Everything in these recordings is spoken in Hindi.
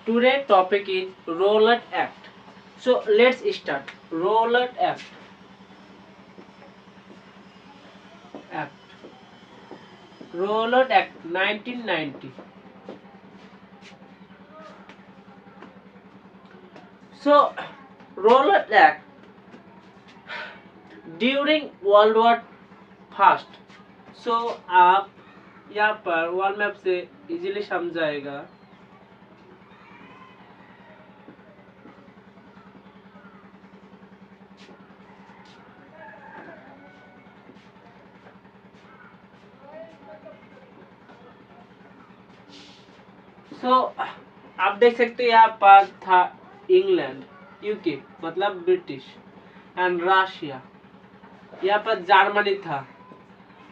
Today topic is Rowlatt Act. So let's start. Rowlatt Act. Rowlatt Act 1990. So Rowlatt Act during World War First. So आप यहाँ पर वर्ल्ड मैप से इजीली समझाएगा. So आप देख सकते हैं यहाँ पर था इंग्लैंड, यूके मतलब ब्रिटिश एंड रशिया. यहाँ पर जर्मनी था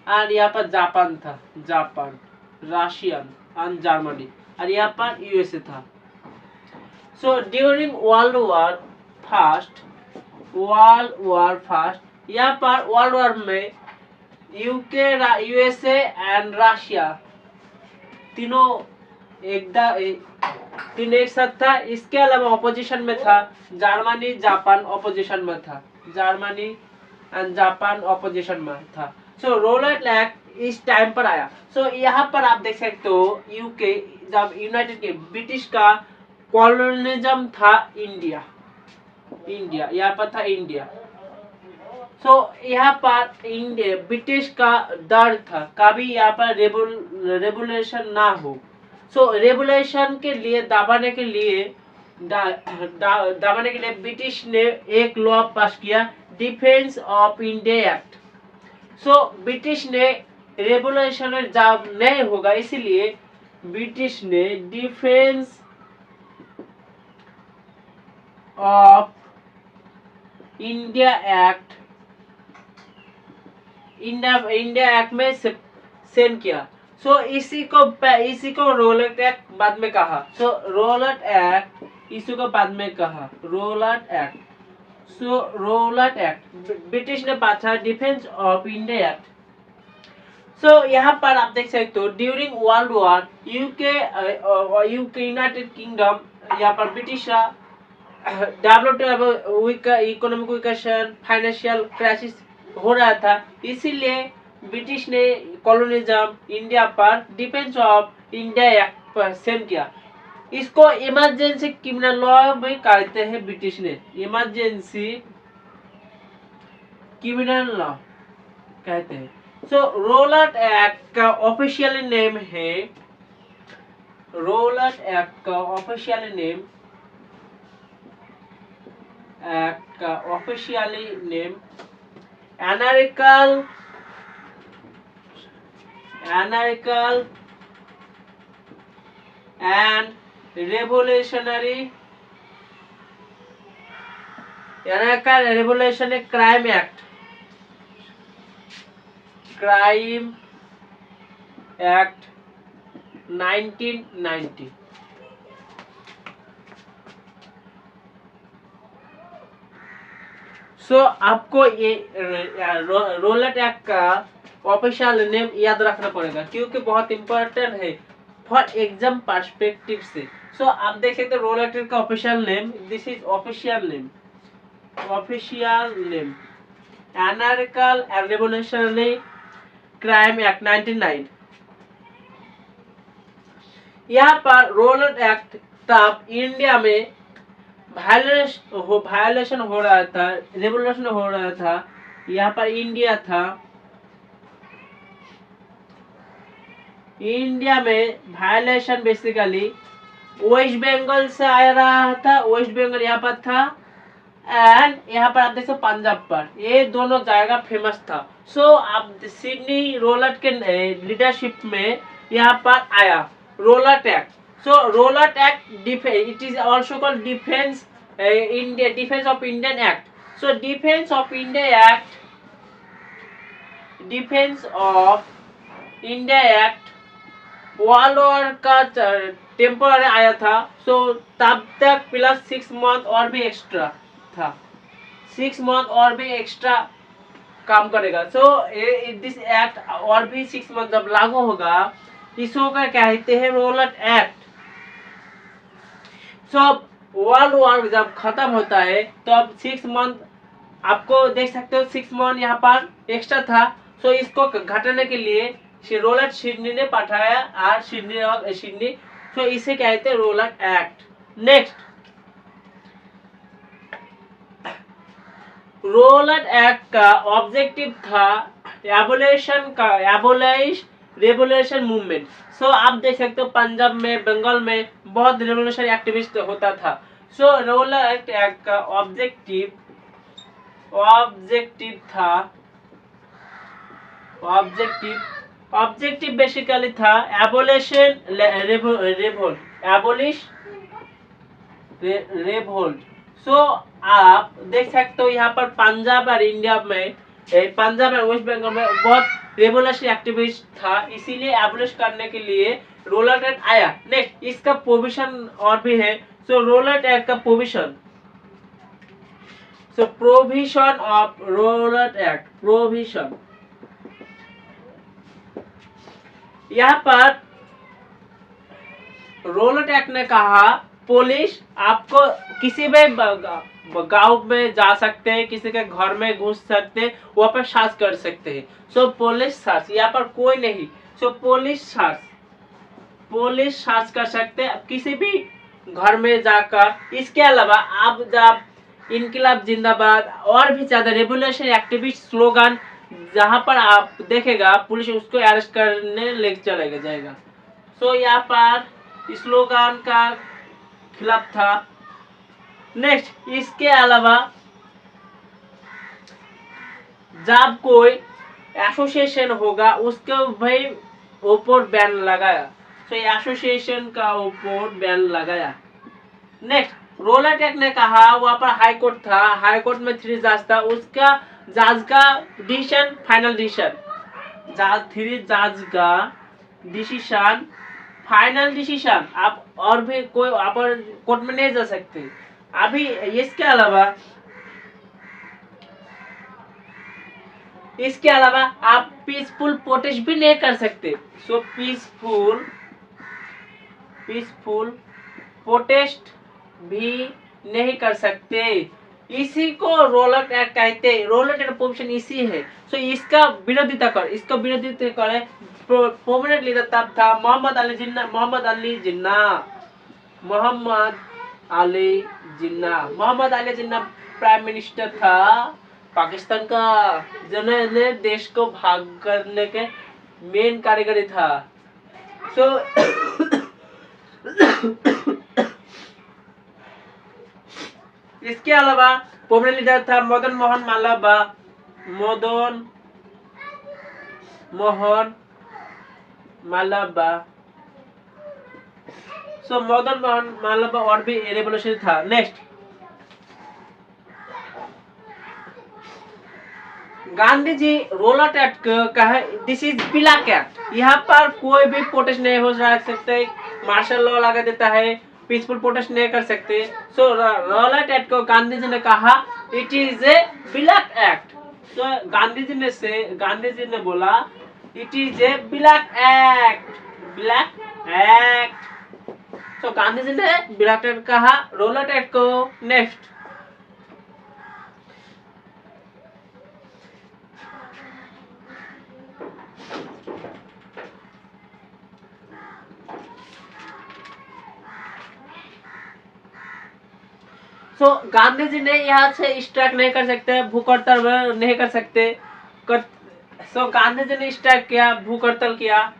और यहाँ पर जापान था, जापान, रशियन एंड जर्मनी. और यहाँ पर यूएसए था. So during world war first यहाँ पर वर्ल्ड वॉर में यूके, यूएसए एंड रशिया तीनों एक साथ था. इसके अलावा ऑपोजिशन में था जर्मनी, जापान ऑपोजिशन में था, जर्मनी एंड जापान ऑपोजिशन में था. सो रोलैट एक्ट इस टाइम पर आया. सो यहाँ पर आप देख सकते हो यूके जब यूनाइटेड के ब्रिटिश का कॉलोनिज्म था इंडिया, यहाँ पर था इंडिया. सो यहाँ पर इंडिया ब्रिटिश का डर था कभी यहाँ पर रेवोल्यूशन ना हो. सो रेवोल्यूशन के लिए दबाने के लिए ब्रिटिश ने एक लॉ पास किया, defence of India act. So British ने रेवोल्यूशन जब नहीं होगा इसलिए ब्रिटिश ने डिफेंस ऑफ इंडिया एक्ट में सेंड किया. सो इसी को रोलैट एक्ट बाद में कहा. सो रोलैट एक्ट इसी को बाद में कहा रोलैट एक्ट. सो रोलैट एक्ट ब्रिटिश ने पासा डिफेंस ऑफ इंडिया एक्ट. सो यहाँ पर आप देख सकते हो during world war UK United kingdom यहाँ पर British economic vacation, financial crisis हो रहा था. इसीलिए ब्रिटिश ने कॉलोनिज्म इंडिया पर डिफेंस ऑफ इंडिया एक्ट पर सेंड किया. इसको इमरजेंसी क्रिमिनल लॉ भी कहते हैं. ब्रिटिश ने इमरजेंसी क्रिमिनल लॉ कहते हैं. सो रोलैट एक्ट का ऑफिशियल नेम है, रोलैट एक्ट का official name anarchical and revolutionary crime act 1990. सो आपको ये रोलैट एक्ट का ऑफिशियल नेम याद रखना पड़ेगा क्योंकि बहुत इंपॉर्टेंट है फॉर एग्जाम पर्सपेक्टिव से. सो आप देख सकते हैं रोलैट एक्ट का official name, this is official name anarchical and revolutionary crime act 1990. यहाँ पर रोलैट एक्ट तब इंडिया में वायलेशन हो रहा था, रेवोल्यूशन हो रहा था. यहाँ पर इंडिया था, इंडिया में वायलेशन बेसिकली वेस्ट बंगाल से आ रहा था. वेस्ट बंगाल यहाँ पर था एंड यहाँ पर आप देखो पंजाब पर, ये दोनों जगह फेमस था. सो आप सिडनी रोलैट के लीडरशिप में यहाँ पर आया Rowlatt act. So Rowlatt Act, it is also called Defense of Indian Act. So Defense of India Act world war का टेम्पोररी आया था. सो तब तक प्लस 6 मंथ और भी एक्स्ट्रा था, 6 मंथ और भी एक्स्ट्रा काम करेगा. सो दिस एक्ट और भी 6 मंथ जब लागू होगा इसको क्या कहते हैं रोलैट एक्ट. सब वर्ल्ड वॉर जब खत्म होता है तो अब 6 मंथ आपको देख सकते हो 6 मंथ यहाँ पर एक्स्ट्रा था। सो इसको घटाने के लिए रोलट सिडनी ने पठाया और सिडनी सो इसे कहते हैं Rowlatt act. Next Rowlatt act का ऑब्जेक्टिव था एबोलिश रेवोल्यूशन मूवमेंट। सो आप देख सकते हो पंजाब में बंगाल में बहुत रेवोल्यूशन एक्टिविस्ट होता था। सो रोलट एक्ट का ऑब्जेक्टिव बेसिकली था रेवोल्ट। सो आप देख सकते हो यहाँ पर पंजाब और इंडिया में पंजाब और वेस्ट बंगाल में बहुत रेवोल्यूशन एक्टिविस्ट था, इसीलिए एबोलिश करने के लिए रोलट एक्ट आया। नेक्स्ट इसका प्रोविजन और भी है। सो रोलट एक्ट का provision of Rowlatt act provision यहाँ पर रोलट एक्ट ने कहा पुलिस आपको किसी भी गांव में जा सकते हैं, किसी के घर में घुस सकते हैं, वहाँ पर सर्च कर सकते हैं। सो पुलिस सर्च यहाँ पर कोई नहीं। सो पुलिस सर्च कर सकते हैं किसी भी घर में जाकर। इसके अलावा आप जब इनकलाब जिंदाबाद और भी ज्यादा रेवोल्यूशन एक्टिविस्ट स्लोगन जहाँ पर आप देखेगा पुलिस उसको अरेस्ट करने ले चलेगा जाएगा। सो यहाँ पर स्लोगन का खिलाफ था। नेक्स्ट इसके अलावा जब कोई एसोसिएशन होगा उसके भाई ऊपर बैन लगाया। तो एसोसिएशन का ऊपर बैन लगाया। नेक्स्ट रोलट एक्ट ने कहा वहां पर हाई कोर्ट था, हाई कोर्ट में 3 जज था, उसका जज का डिसीजन फाइनल डिसीजन 3 जज का डिसीजन फाइनल डिसीजन। आप और भी कोई आप कोर्ट में नहीं जा सकते अभी। इसके अलावा आप पीसफुल प्रोटेस्ट भी नहीं कर सकते। सो पीसफुल प्रोटेस्ट भी नहीं कर सकते। इसी को रोलट एक्ट कहते हैं। रोलट एक्ट प्रोविजन इसी है। सो इसका विरोधिता करे प्रोमिनेंट लीडर तब था मोहम्मद अली जिन्ना प्राइम मिनिस्टर था पाकिस्तान का, जिन्होंने देश को भाग करने के मेन कारीगरी था। सो इसके अलावा प्रोमिनेंट लीडर था मदन मोहन मालवा। सो मदन मोहन मालवा और भी रेवोल्यूशन था। Next Gandhi ji Rowlatt act का है दिस इज ब्लैक एक्ट। यहाँ पर कोई भी प्रोटेस्ट नहीं हो सकते, मार्शल लॉ लगा देता है, पीसफुल प्रोटेस्ट नहीं कर सकते। सो रोलट एक्ट को गांधी जी ने कहा it is a black act. तो गांधी जी ने बोला it is a black act. तो गांधी जी ने ब्लैक एक्ट कहा रोलट एक्ट को। नेक्स्ट सो गांधी जी ने यहाँ से स्ट्राइक नहीं कर सकते, भूख हड़ताल नहीं कर सकते। सो गांधी जी ने स्ट्राइक किया, भूख हड़ताल किया,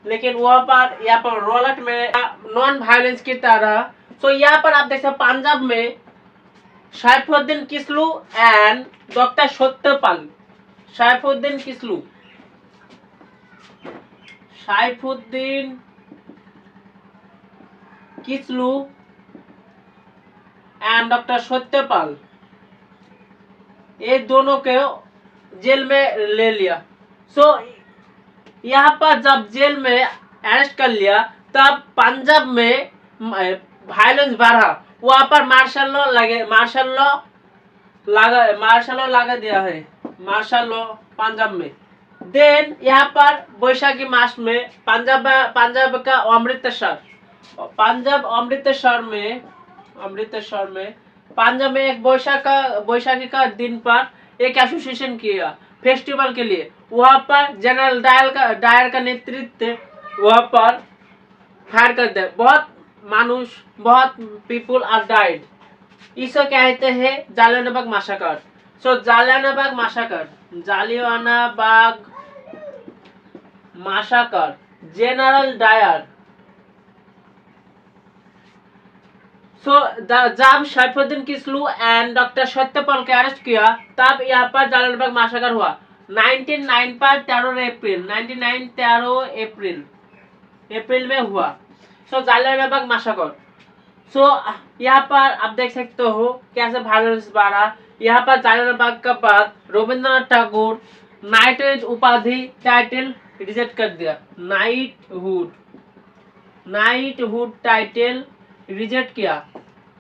लेकिन वहाँ पर रोलट में नॉन वायलेंस की तरह। सो यहाँ पर आप देख सकते पंजाब में Saifuddin Kitchlew and doctor Satyapal. Saifuddin Kitchlew and doctor Satyapal ये दोनों को जेल में ले लिया। सो यहाँ पर जब जेल में अरेस्ट कर लिया तब पंजाब में वायलेंस बढ़ा। वहाँ पर मार्शल लॉ लगा दिया है, मार्शल लॉ पंजाब में। देन यहाँ पर बैसाखी मास में पंजाब का अमृतसर में अमृतसर में पंजाब में एक बैसाखी का दिन पर एक एसोसिएशन किया फेस्टिवल के लिए। वहाँ पर जनरल डायर का नेतृत्व वहाँ पर हायर कर दे। बहुत पीपुल आर डाइड। इसे कहते हैं जालियानवाला मैसेकर। सो जालियानवाला मैसेकर जनरल डायर। सो जब सैफुद्दीन किस्लू एंड डॉक्टर सत्यपाल को अरेस्ट किया तब यहाँ पर जालियानवाला मैसेकर हुआ। 1909 पर 13 अप्रैल में हुआ। सो जालियानवाला मैसेकर। सो यहाँ पर आप देख सकते हो कैसे वायलेंस बढ़ा। यहाँ पर जालियानवाला के बाद रविंद्रनाथ टैगोर नाइटहुड उपाधि टाइटल रिजेक्ट कर दिया। नाइटहुड टाइटल रिजेक्ट किया।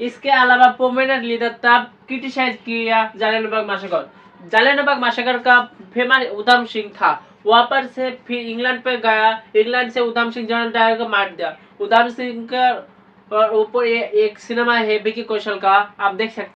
इसके अलावा प्रोमिनेंट लीडर तब क्रिटिसाइज किया जालियानवाला मैसेकर। जालियानवाला मैसेकर का फेमस उधम सिंह था। वहां पर से फिर इंग्लैंड पे गया। इंग्लैंड से उधम सिंह जनरल डायर को मार दिया। उधम सिंह का ऊपर एक सिनेमा है विकी कौशल का, आप देख सकते